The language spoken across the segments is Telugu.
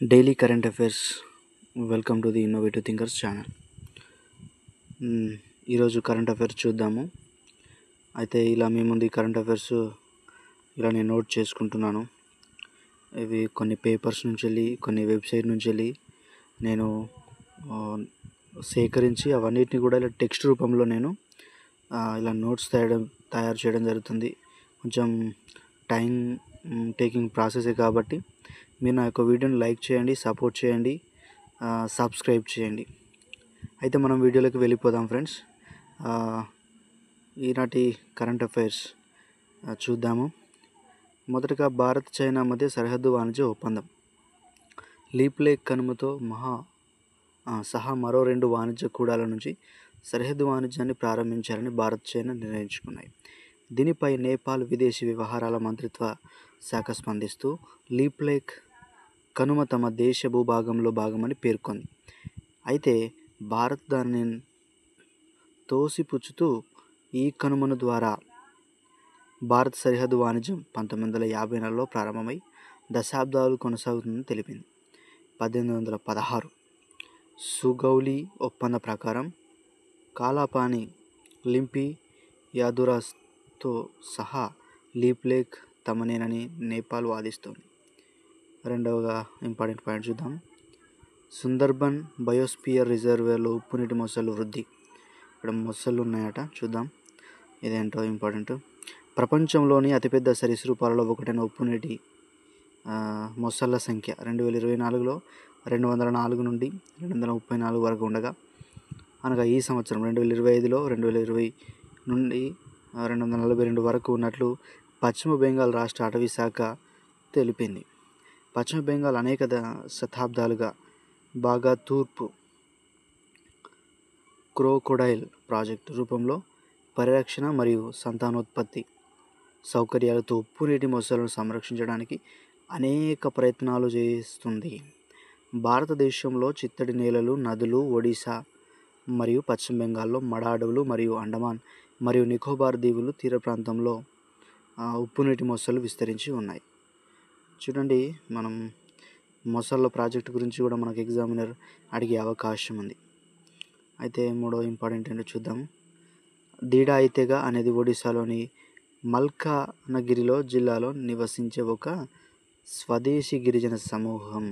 Daily current affairs. Welcome to the innovative thinkers channel. ఈరోజు కరెంట్ అఫైర్స్ చూద్దాము. అయితే ఇలా మీ ముందు ఈ కరెంట్ అఫైర్స్ ఇలా నేను నోట్ చేసుకుంటున్నాను. ఇవి కొన్ని పేపర్స్ నుంచి వెళ్ళి, కొన్ని వెబ్సైట్ నుంచి వెళ్ళి నేను సేకరించి అవన్నిటిని కూడా ఇలా టెక్స్ట్ రూపంలో నేను ఇలా నోట్స్ తయారు చేయడం జరుగుతుంది. కొంచెం టైం టేకింగ్ ప్రాసెసే కాబట్టి మీరు నా యొక్క వీడియోని లైక్ చేయండి, సపోర్ట్ చేయండి, సబ్స్క్రైబ్ చేయండి. అయితే మనం వీడియోలోకి వెళ్ళిపోదాం ఫ్రెండ్స్. ఈనాటి కరెంట్ అఫైర్స్ చూద్దాము. మొదటగా భారత్ చైనా మధ్య సరిహద్దు వాణిజ్య ఒప్పందం. లీప్ లేక్ కనుమతో సహా మరో 2 వాణిజ్య కూడాల నుంచి సరిహద్దు వాణిజ్యాన్ని ప్రారంభించాలని భారత్ చైనా నిర్ణయించుకున్నాయి. దీనిపై నేపాల్ విదేశీ వ్యవహారాల మంత్రిత్వ శాఖ స్పందిస్తూ లీప్ లేక్ కనుమ తమ దేశ భూభాగంలో భాగమని పేర్కొంది. అయితే భారత్ దానిని తోసిపుచ్చుతూ ఈ కనుమను ద్వారా భారత్ సరిహద్దు వాణిజ్యం 1954లో ప్రారంభమై దశాబ్దాలు కొనసాగుతుందని తెలిపింది. 1816 సుగౌలి ఒప్పంద ప్రకారం కాలాపాని, లింపి, యాదురాస్తో సహా లీప్ లేక్ తమనేనని నేపాల్ వాదిస్తోంది. రెండవగా ఇంపార్టెంట్ పాయింట్ చూద్దాం. సుందర్బన్ బయోస్పియర్ రిజర్వేర్లో ఉప్పునీటి మొసళ్ళు వృద్ధి. ఇక్కడ మొసళ్ళు ఉన్నాయట, చూద్దాం ఇదేంటో ఇంపార్టెంట్. ప్రపంచంలోని అతిపెద్ద సరీసృపాలలో ఒకటైన ఉప్పునీటి మొసళ్ళ సంఖ్య 2024లో 204 నుండి 234 వరకు ఉండగా, అనగా ఈ సంవత్సరం 2025లో 220 నుండి 242 వరకు ఉన్నట్లు పశ్చిమ బెంగాల్ రాష్ట్ర అటవీ శాఖ తెలిపింది. పశ్చిమ బెంగాల్ అనేక శతాబ్దాలుగా బాగా తూర్పు క్రోకోడైల్ ప్రాజెక్టు రూపంలో పరిరక్షణ మరియు సంతానోత్పత్తి సౌకర్యాలతో ఉప్పునీటి మొసళ్ళను సంరక్షించడానికి అనేక ప్రయత్నాలు చేస్తుంది. భారతదేశంలో చిత్తడి నేలలు, నదులు, ఒడిశా మరియు పశ్చిమ బెంగాల్లో మడ అడవులు మరియు అండమాన్ మరియు నికోబార్ దీవులు తీర ప్రాంతంలో ఉప్పునీటి మొసళ్ళు విస్తరించి ఉన్నాయి. చూడండి, మనం మొసళ్ళ ప్రాజెక్టు గురించి కూడా మనకు ఎగ్జామినర్ అడిగే అవకాశం ఉంది. అయితే మూడో ఇంపార్టెంట్ ఏంటో చూద్దాం. దీడా ఐతెగ అనేది ఒడిశాలోని మల్కానగిరిలో జిల్లాలో నివసించే ఒక స్వదేశీ గిరిజన సమూహం.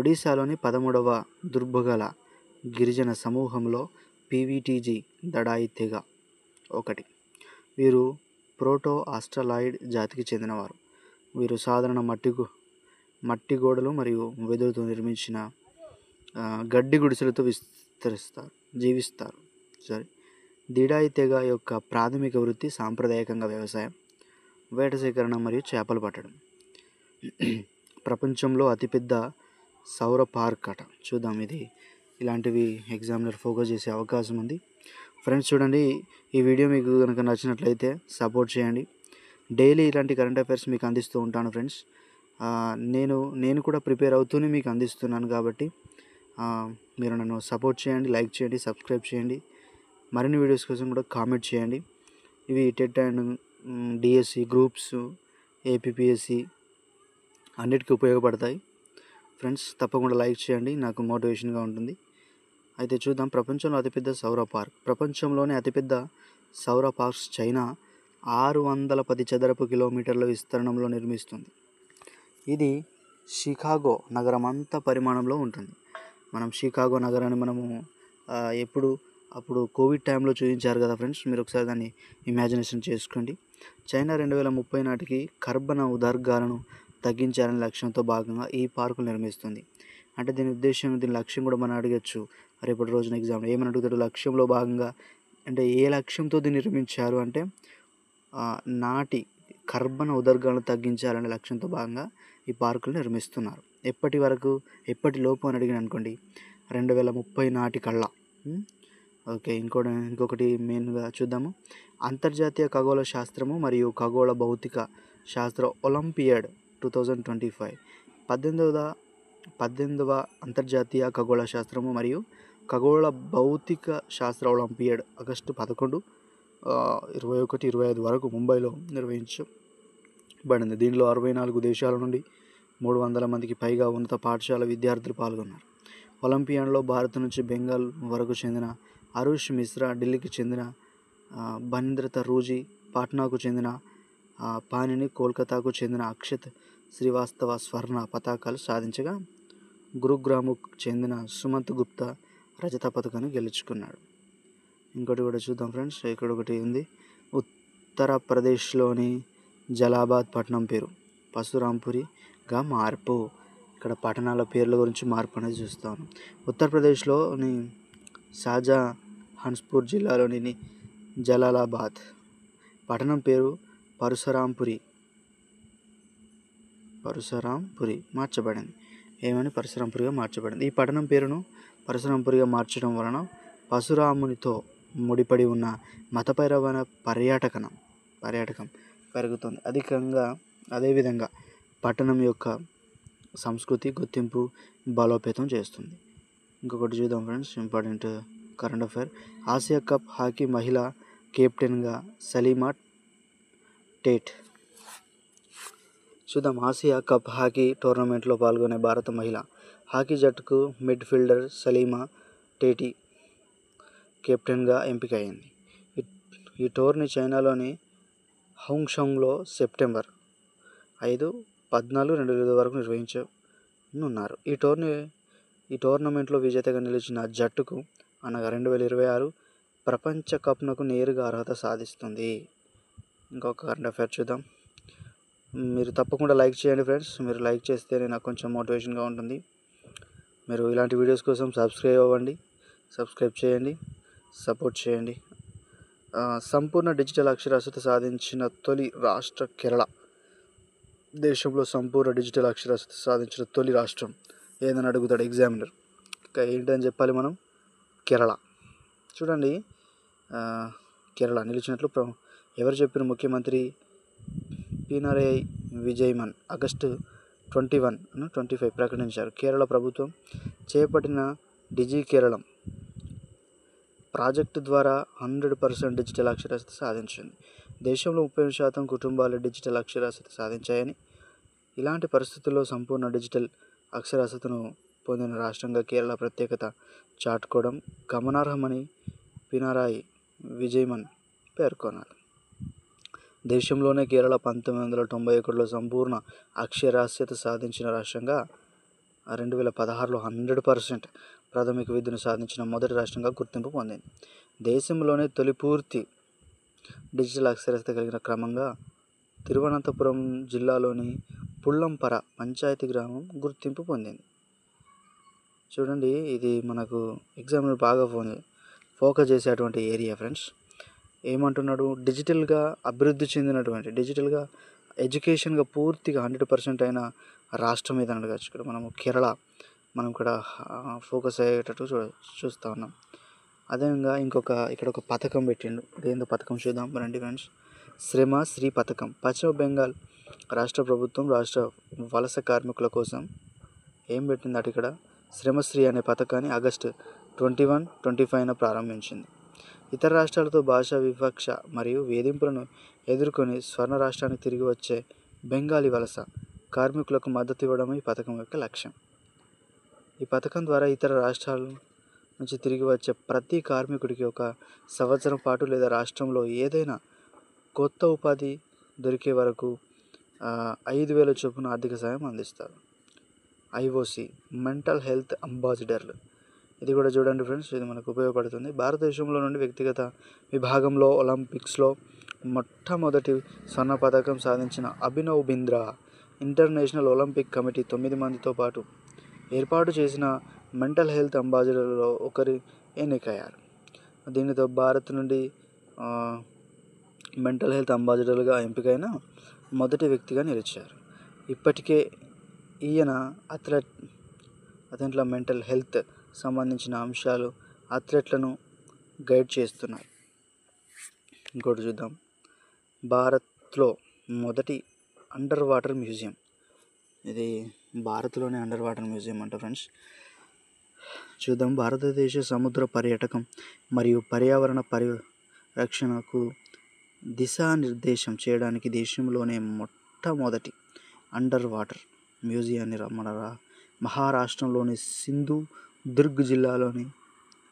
ఒడిశాలోని 13వ దుర్బగల గిరిజన సమూహంలో పీవీటీజీ దడాయి తెగ ఒకటి. వీరు ప్రోటో ఆస్ట్రలాయిడ్ జాతికి చెందినవారు. వీరు సాధారణ మట్టి గోడలు మరియు వెదురుతో నిర్మించిన గడ్డి గుడిసెలతో జీవిస్తారు. దీడాయి తెగ యొక్క ప్రాథమిక వృత్తి సాంప్రదాయకంగా వ్యవసాయం, వేట సేకరణ మరియు చేపలు పట్టడం. ప్రపంచంలో అతిపెద్ద సౌర పార్క్ అట, చూద్దాం. ఇలాంటివి ఎగ్జామినర్ ఫోకస్ చేసే అవకాశం ఉంది. ఫ్రెండ్స్ చూడండి, ఈ వీడియో మీకు కనుక నచ్చినట్లయితే సపోర్ట్ చేయండి. డైలీ ఇలాంటి కరెంట్ అఫైర్స్ మీకు అందిస్తూ ఉంటాను ఫ్రెండ్స్. నేను కూడా ప్రిపేర్ అవుతూనే మీకు అందిస్తున్నాను కాబట్టి మీరు నన్ను సపోర్ట్ చేయండి, లైక్ చేయండి, సబ్స్క్రైబ్ చేయండి. మరిన్ని వీడియోస్ కోసం కూడా కామెంట్ చేయండి. ఇవి TET and DSC, groups, APPSC అన్నిటికీ ఉపయోగపడతాయి ఫ్రెండ్స్. తప్పకుండా లైక్ చేయండి, నాకు మోటివేషన్గా ఉంటుంది. అయితే చూద్దాం. ప్రపంచంలో అతిపెద్ద సౌర పార్క్. ప్రపంచంలోనే అతిపెద్ద సౌర పార్క్స్ చైనా 610 చదరపు కిలోమీటర్ల విస్తీర్ణంలో నిర్మిస్తుంది. ఇది షికాగో నగరం అంత పరిమాణంలో ఉంటుంది. మనం షికాగో నగరాన్ని మనము అప్పుడు కోవిడ్ టైంలో చూపించారు కదా ఫ్రెండ్స్, మీరు ఒకసారి దాన్ని ఇమాజినేషన్ చేసుకోండి. చైనా 2030 నాటికి కర్బన ఉద్గారాలను తగ్గించాలనే లక్ష్యంతో భాగంగా ఈ పార్కులు నిర్మిస్తుంది. అంటే దీని లక్ష్యం కూడా మనం అడగచ్చు. రేపటి రోజున ఎగ్జామ్ ఏమని అడుగుతాడు, లక్ష్యంలో భాగంగా అంటే ఏ లక్ష్యంతో దీన్ని నిర్మించారు అంటే నాటి కర్బన ఉద్గారాలను తగ్గించాలనే లక్ష్యంతో భాగంగా ఈ పార్కులు నిర్మిస్తున్నారు. ఎప్పటిలోపు అని అడిగిన అనుకోండి, 2030 నాటి కల్లా. ఓకే, ఇంకొకటి మెయిన్గా చూద్దాము. అంతర్జాతీయ ఖగోళ శాస్త్రము మరియు ఖగోళ భౌతిక శాస్త్ర ఒలింపియాడ్ 2025 18వ అంతర్జాతీయ ఖగోళ శాస్త్రము మరియు ఖగోళ భౌతిక శాస్త్ర ఒలింపియాడ్ ఆగస్టు 11, 21, 25 వరకు ముంబైలో నిర్వహించబడింది. దీనిలో 64 దేశాల నుండి 300 మందికి పైగా ఉన్నత పాఠశాల విద్యార్థులు పాల్గొన్నారు. ఒలింపియాడ్లో భారత్ నుంచి బెంగాల్ వరకు చెందిన అరుష్ మిశ్రా, ఢిల్లీకి చెందిన బనీంద్ర తరూజీ, పాట్నాకు చెందిన పానిని, కోల్కతాకు చెందిన అక్షత్ శ్రీవాస్తవ స్వర్ణ పతకాలు సాధించగా, గురుగ్రామ్కు చెందిన సుమంత్ గుప్తా రజత పథకాన్ని గెలుచుకున్నాడు. ఇంకోటి కూడా చూద్దాం ఫ్రెండ్స్. ఇక్కడ ఒకటి ఉంది. ఉత్తరప్రదేశ్లోని జలాబాద్ పట్టణం పేరు పరశురాంపురిగా మార్పు. ఇక్కడ పట్టణాల పేర్ల గురించి మార్పు అనేది చూస్తాను. ఉత్తరప్రదేశ్లోని షాజహాన్పూర్ జిల్లాలోని జలాలాబాద్ పట్టణం పేరు పరశురాంపురి మార్చబడింది. ఏమని? పరశురాంపురిగా మార్చబడింది. ఈ పట్టణం పేరును పరశురాంపురిగా మార్చడం వలన పరశురామునితో ముడిపడి ఉన్న మతపరమైన పర్యాటకం పెరుగుతుంది. అదేవిధంగా పట్టణం యొక్క సంస్కృతి గుర్తింపు బలోపేతం చేస్తుంది. ఇంకొకటి చూద్దాం friends. Important current affair. Asia cup hockey మహిళా కెప్టెన్గా సలీమా టేట్. చూద్దాం. ఆసియా కప్ హాకీ టోర్నమెంట్లో పాల్గొనే భారత మహిళా హాకీ జట్టుకు మిడ్ఫీల్డర్ సలీమా టేటి కెప్టెన్గా ఎంపికైంది. ఈ టోర్నీ చైనాలోని హౌంగ్షౌంగ్లో సెప్టెంబర్ 5, 14, 2020 వరకు నిర్వహించనున్నారు. ఈ టోర్నమెంట్లో విజేతగా నిలిచిన జట్టుకు అనగా 2026 ప్రపంచ కప్నకు నేరుగా అర్హత సాధిస్తుంది. ఇంకొక కరెంట్ అఫైర్ చూద్దాం. మీరు తప్పకుండా లైక్ చేయండి ఫ్రెండ్స్. మీరు లైక్ చేస్తేనే నాకు కొంచెం మోటివేషన్గా ఉంటుంది. మీరు ఇలాంటి వీడియోస్ కోసం సబ్స్క్రైబ్ చేయండి, సపోర్ట్ చేయండి. సంపూర్ణ డిజిటల్ అక్షరాస్యత సాధించిన తొలి రాష్ట్ర కేరళ. దేశంలో సంపూర్ణ డిజిటల్ అక్షరాస్యత సాధించిన తొలి రాష్ట్రం ఏదని అడుగుతాడు ఎగ్జామినర్. ఇంకా ఏంటని చెప్పాలి మనం? కేరళ. చూడండి, కేరళ నిలిచినట్లు ఎవరు చెప్పిన? ముఖ్యమంత్రి పినరయి విజయన్ ఆగస్టు 21, 25 ప్రకటించారు. కేరళ ప్రభుత్వం చేపట్టిన డిజి కేరళం ప్రాజెక్టు ద్వారా 100% డిజిటల్ అక్షరాస్యత సాధించింది. దేశంలో 30% కుటుంబాలు డిజిటల్ అక్షరాస్యత సాధించాయని, ఇలాంటి పరిస్థితుల్లో సంపూర్ణ డిజిటల్ అక్షరాస్యతను పొందిన రాష్ట్రంగా కేరళ ప్రత్యేకత చాటుకోవడం గమనార్హమని పినరాయి విజయన్ పేర్కొన్నారు. దేశంలోనే కేరళ 1991లో సంపూర్ణ అక్షరాస్యత సాధించిన రాష్ట్రంగా, 2016లో 100% ప్రాథమిక విద్యను సాధించిన మొదటి రాష్ట్రంగా గుర్తింపు పొందింది. దేశంలోనే తొలి పూర్తి డిజిటల్ అక్షరాస్యత కలిగిన క్రమంగా తిరువనంతపురం జిల్లాలోని పుల్లంపర పంచాయతీ గ్రామం గుర్తింపు పొందింది. చూడండి, ఇది మనకు ఎగ్జామ్లో బాగా ఫోకస్ చేసేటువంటి ఏరియా ఫ్రెండ్స్. ఏమంటున్నాడు? డిజిటల్గా అభివృద్ధి చెందినటువంటి, డిజిటల్గా ఎడ్యుకేషన్గా పూర్తిగా 100% అయిన రాష్ట్రం ఏదని అడగచ్చు. ఇక్కడ మనము కేరళ మనం ఇక్కడ ఫోకస్ అయ్యేటట్టు చూస్తూ ఉన్నాం. అదేవిధంగా ఇక్కడ ఒక పథకం పెట్టిండు. ఏందో పథకం చూద్దాం రండి ఫ్రెండ్స్. శ్రమశ్రీ పథకం. పశ్చిమ బెంగాల్ రాష్ట్ర ప్రభుత్వం రాష్ట్ర వలస కార్మికుల కోసం ఏం పెట్టిందట? ఇక్కడ శ్రమశ్రీ అనే పథకాన్ని ఆగస్టు 21, 25 ప్రారంభించింది. ఇతర రాష్ట్రాలతో భాషా వివక్ష మరియు వేధింపులను ఎదుర్కొని స్వర్ణ రాష్ట్రానికి తిరిగి వచ్చే బెంగాలీ వలస కార్మికులకు మద్దతు ఇవ్వడం ఈ పథకం యొక్క లక్ష్యం. ఈ పథకం ద్వారా ఇతర రాష్ట్రాల నుంచి తిరిగి వచ్చే ప్రతి కార్మికుడికి 1 సంవత్సరం పాటు లేదా రాష్ట్రంలో ఏదైనా కొత్త ఉపాధి దొరికే వరకు 5,000 చొప్పున ఆర్థిక సాయం అందిస్తారు. IOC మెంటల్ హెల్త్ అంబాసిడర్లు. ఇది కూడా చూడండి ఫ్రెండ్స్, ఇది మనకు ఉపయోగపడుతుంది. భారతదేశంలో నుండి వ్యక్తిగత విభాగంలో ఒలింపిక్స్లో మొట్టమొదటి స్వర్ణ పథకం సాధించిన Abhinav Bindra international Olympic committee 9 మందితో పాటు ఏర్పాటు చేసిన మెంటల్ హెల్త్ అంబాసిడర్లలో ఒకరు ఎన్నికయ్యారు. దీనితో భారత్ నుండి మెంటల్ హెల్త్ అంబాసిడర్గా ఎంపికైన మొదటి వ్యక్తిగా నిలిచారు. ఇప్పటికే ఈయన అథ్లెట్ల మెంటల్ హెల్త్ సంబంధించిన అంశాలు అథ్లెట్లను గైడ్ చేస్తున్నారు. ఇంకోటి చూద్దాం. భారత్లో మొదటి అండర్ వాటర్ మ్యూజియం. ఇది భారత్లోనే అండర్ వాటర్ మ్యూజియం అంట ఫ్రెండ్స్. చూద్దాం. భారతదేశ సముద్ర పర్యాటకం మరియు పర్యావరణ పరిరక్షణకు దిశానిర్దేశం చేయడానికి దేశంలోనే మొట్టమొదటి అండర్ వాటర్ మ్యూజియాన్ని మహారాష్ట్రంలోని సింధుదుర్గ్ జిల్లాలోని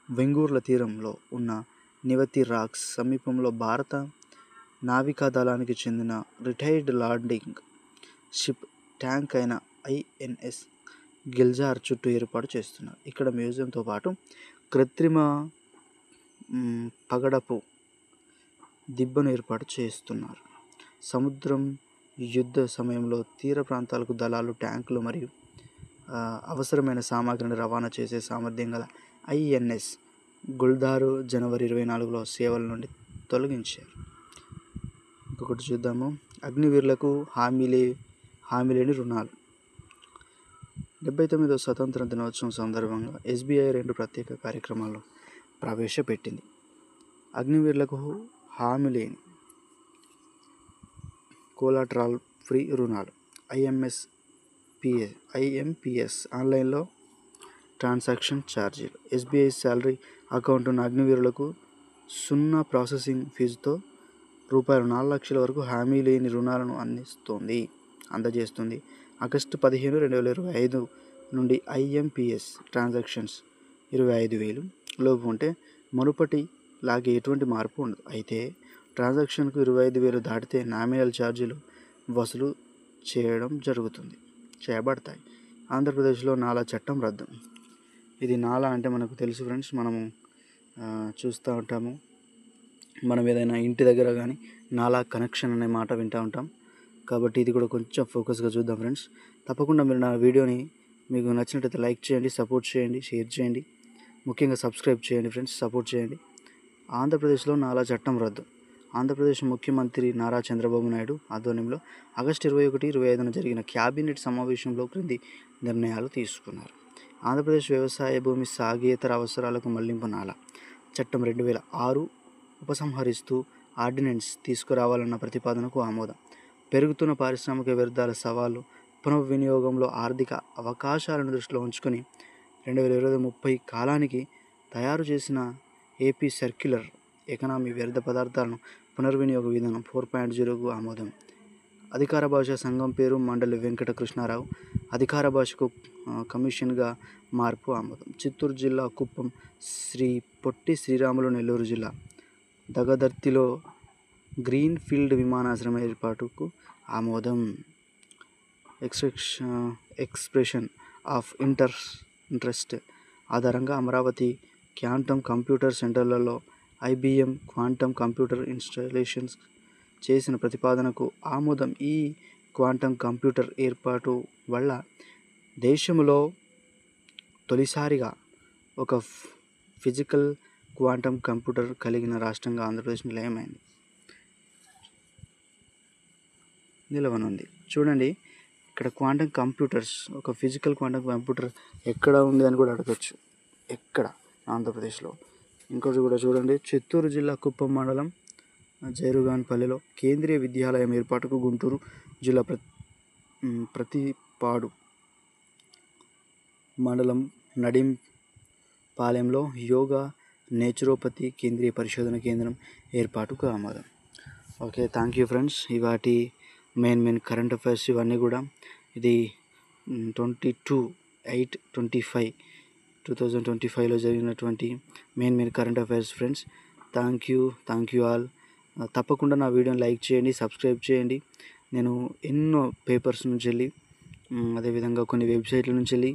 వెంగూర్ల తీరంలో ఉన్న నివతి రాక్స్ సమీపంలో భారత నావికాదళానికి చెందిన రిటైర్డ్ లాండింగ్ షిప్ ట్యాంక్ అయిన ఐఎన్ఎస్ గిల్జార్ చుట్టూ ఏర్పాటు చేస్తున్నారు. ఇక్కడ మ్యూజియంతో పాటు కృత్రిమ పగడపు దిబ్బను ఏర్పాటు చేస్తున్నారు. సముద్రం యుద్ధ సమయంలో తీర ప్రాంతాలకు దళాలు, ట్యాంకులు మరియు అవసరమైన సామాగ్రిని రవాణా చేసే సామర్థ్యం గల ఐఎన్ఎస్ గుల్దారు జనవరి 24లో సేవల నుండి తొలగించారు. ఇంకొకటి చూద్దాము. అగ్నివీరులకు హామీ లేని రుణాలు. 79వ స్వతంత్ర దినోత్సవం సందర్భంగా ఎస్బీఐ 2 ప్రత్యేక కార్యక్రమాలను ప్రవేశపెట్టింది. అగ్నివీరులకు హామీ లేని కోలాటరల్ ఫ్రీ రుణాలు, ఐఎంపిఎస్ ఆన్లైన్లో ట్రాన్సాక్షన్ ఛార్జీలు. ఎస్బీఐ శాలరీ అకౌంట్ ఉన్న అగ్నివీరులకు 0 ప్రాసెసింగ్ ఫీజుతో రూపాయలు 4 లక్షల వరకు హామీ లేని రుణాలను అందజేస్తుంది. ఆగస్టు 15, 2025 నుండి ఐఎంపిఎస్ ట్రాన్సాక్షన్స్ 25,000 లోపు ఉంటే మునుపటి లాగే ఎటువంటి మార్పు ఉండదు. అయితే ట్రాన్సాక్షన్కు 25,000 దాటితే నామినల్ ఛార్జీలు వసూలు చేయబడతాయి. ఆంధ్రప్రదేశ్లో నాలా చట్టం రద్దు. ఇది నాలా అంటే మనకు తెలుసు ఫ్రెండ్స్, మనము చూస్తూ ఉంటాము. మనం ఏదైనా ఇంటి దగ్గర కానీ నాలా కనెక్షన్ అనే మాట వింటూ ఉంటాం. కాబట్టి ఇది కూడా కొంచెం ఫోకస్గా చూద్దాం ఫ్రెండ్స్. తప్పకుండా మీరు నా వీడియోని మీకు నచ్చినట్లయితే లైక్ చేయండి, సపోర్ట్ చేయండి, షేర్ చేయండి, ముఖ్యంగా సబ్స్క్రైబ్ చేయండి ఫ్రెండ్స్, సపోర్ట్ చేయండి. ఆంధ్రప్రదేశ్లో నాలా చట్టం రద్దు. ఆంధ్రప్రదేశ్ ముఖ్యమంత్రి నారా చంద్రబాబు నాయుడు ఆధ్వర్యంలో ఆగస్టు 21, 25 జరిగిన క్యాబినెట్ సమావేశంలో క్రింది నిర్ణయాలు తీసుకున్నారు. ఆంధ్రప్రదేశ్ వ్యవసాయ భూమి సాగేతర అవసరాలకు మళ్లింపు నాలా చట్టం 2006 ఉపసంహరిస్తూ ఆర్డినెన్స్ తీసుకురావాలన్న ప్రతిపాదనకు ఆమోదం. పెరుగుతున్న పారిశ్రామిక వ్యర్థాల సవాలు, పునర్వినియోగంలో ఆర్థిక అవకాశాలను దృష్టిలో ఉంచుకొని 2020-30 కాలానికి తయారు చేసిన ఏపీ సర్క్యులర్ ఎకనామీ వ్యర్థ పదార్థాలను పునర్వినియోగ విధానం 4.0కు ఆమోదం. అధికార భాషా సంఘం పేరు మండలి వెంకట కృష్ణారావు, అధికార భాషకు కమిషన్గా మార్పు ఆమోదం. చిత్తూరు జిల్లా కుప్పం శ్రీ పొట్టి శ్రీరాములు, నెల్లూరు జిల్లా దగదర్తిలో గ్రీన్ ఫీల్డ్ విమానాశ్రయం ఏర్పాటుకు ఆమోదం. ఎక్స్ప్రెషన్ ఆఫ్ ఇంట్రెస్ట్ ఆధారంగా అమరావతి క్వాంటమ్ కంప్యూటర్ సెంటర్లలో ఐబిఎం క్వాంటమ్ కంప్యూటర్ ఇన్స్టాలేషన్స్ చేసిన ప్రతిపాదనకు ఆమోదం. ఈ క్వాంటమ్ కంప్యూటర్ ఏర్పాటు వల్ల దేశంలో తొలిసారిగా ఒక ఫిజికల్ క్వాంటమ్ కంప్యూటర్ కలిగిన రాష్ట్రంగా ఆంధ్రప్రదేశ్ నిలవనుంది. చూడండి, ఇక్కడ క్వాంటమ్ కంప్యూటర్స్, ఒక ఫిజికల్ క్వాంటమ్ కంప్యూటర్ ఎక్కడ ఉంది అని కూడా అడగచ్చు. ఎక్కడ? ఆంధ్రప్రదేశ్లో. ఇంకోటి కూడా చూడండి, చిత్తూరు జిల్లా కుప్పం మండలం జైరుగాన్పల్లిలో కేంద్రీయ విద్యాలయం ఏర్పాటుకు గుంటూరు జిల్లా ప్రతిపాడు మండలం నడింపాలెంలో యోగా నేచురోపతి కేంద్రీయ పరిశోధన కేంద్రం ఏర్పాటుకు ఆమోదం. Okay, thank you friends. ఇవాటి మెయిన్ కరెంట్ అఫైర్స్ ఇవన్నీ కూడా. ఇది 22/8/2025లో జరిగినటువంటి main current affairs friends. Thank you all. తప్పకుండా నా వీడియోని లైక్ చేయండి, సబ్స్క్రైబ్ చేయండి. నేను ఎన్నో పేపర్స్ నుంచి వెళ్ళి, అదేవిధంగా కొన్ని వెబ్సైట్ల నుంచి వెళ్ళి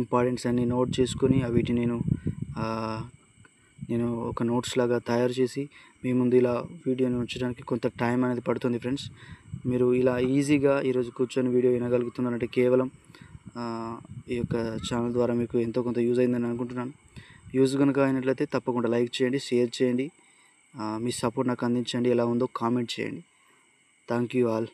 ఇంపార్టెంట్స్ అన్ని నోట్ చేసుకొని వీటిని నేను ఒక నోట్స్ లాగా తయారు చేసి మీ ముందు ఇలా వీడియోని ఉంచడానికి కొంత టైం అనేది పడుతుంది ఫ్రెండ్స్. మీరు ఇలా ఈజీగా ఈరోజు కూర్చొని వీడియో వినగలుగుతున్నారంటే కేవలం ఈ యొక్క ఛానల్ ద్వారా మీకు ఎంతో కొంత యూజ్ అయిందని అనుకుంటున్నాను. యూజ్ కనుక అయినట్లయితే తప్పకుండా లైక్ చేయండి, షేర్ చేయండి, మీ సపోర్ట్ నాకు అందించండి. ఎలా ఉందో కామెంట్ చేయండి. Thank you all.